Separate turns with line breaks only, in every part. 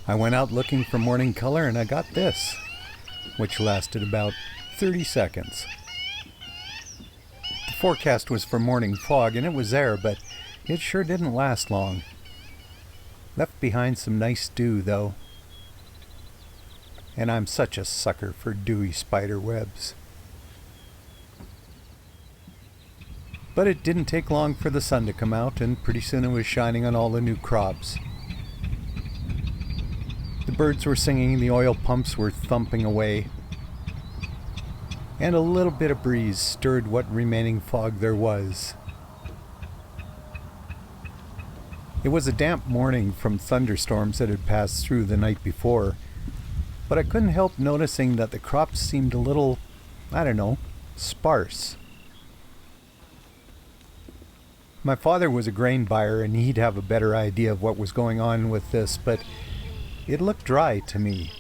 I went out looking for morning color and I got this, which lasted about 30 seconds. The forecast was for morning fog and it was there, but it sure didn't last long. Left behind some nice dew though. And I'm such a sucker for dewy spider webs. But it didn't take long for the sun to come out, and pretty soon it was shining on all the new crops. The birds were singing, the oil pumps were thumping away, and a little bit of breeze stirred what remaining fog there was. It was a damp morning from thunderstorms that had passed through the night before, but I couldn't help noticing that the crops seemed a little, sparse. My father was a grain buyer and he'd have a better idea of what was going on with this, but it looked dry to me.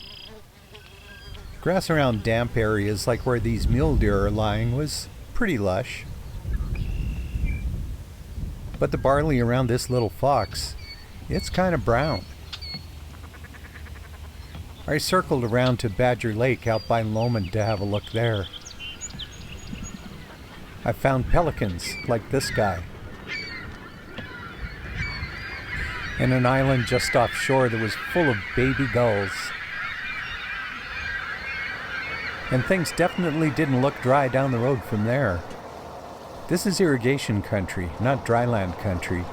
Grass around damp areas like where these mule deer are lying was pretty lush. But the barley around this little fox, it's kind of brown. I circled around to Badger Lake out by Lomond to have a look there. I found pelicans like this guy. And an island just offshore that was full of baby gulls. And things definitely didn't look dry down the road from there. This is irrigation country, not dryland country,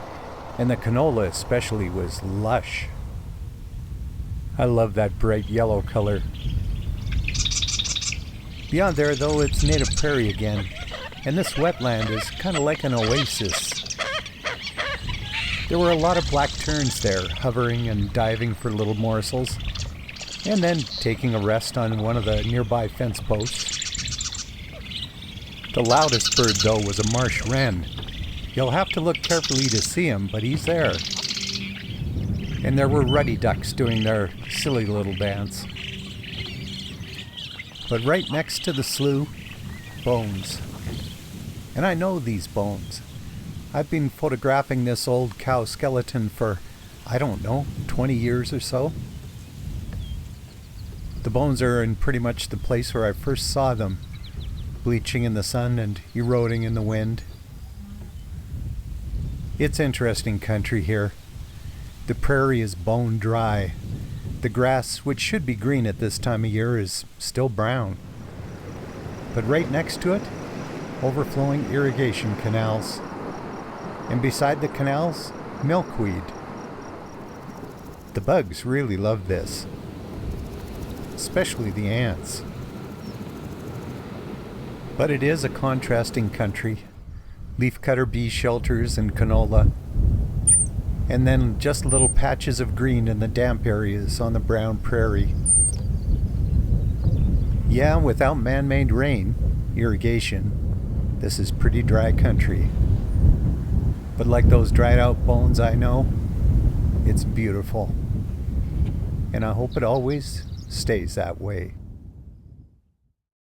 and the canola especially was lush. I love that bright yellow color. Beyond there though, it's native prairie again, and this wetland is kind of like an oasis. There were a lot of black terns there, hovering and diving for little morsels, and then taking a rest on one of the nearby fence posts. The loudest bird, though, was a marsh wren. You'll have to look carefully to see him, but he's there. And there were ruddy ducks doing their silly little dance. But right next to the slough, bones. And I know these bones. I've been photographing this old cow skeleton for, 20 years or so. The bones are in pretty much the place where I first saw them, bleaching in the sun and eroding in the wind. It's interesting country here. The prairie is bone dry. The grass, which should be green at this time of year, is still brown. But right next to it, overflowing irrigation canals. And beside the canals, milkweed. The bugs really love this, especially the ants. But it is a contrasting country. Leafcutter bee shelters and canola, and then just little patches of green in the damp areas on the brown prairie. Yeah, without man-made rain, irrigation, this is pretty dry country. But like those dried out bones I know, it's beautiful. And I hope it always stays that way.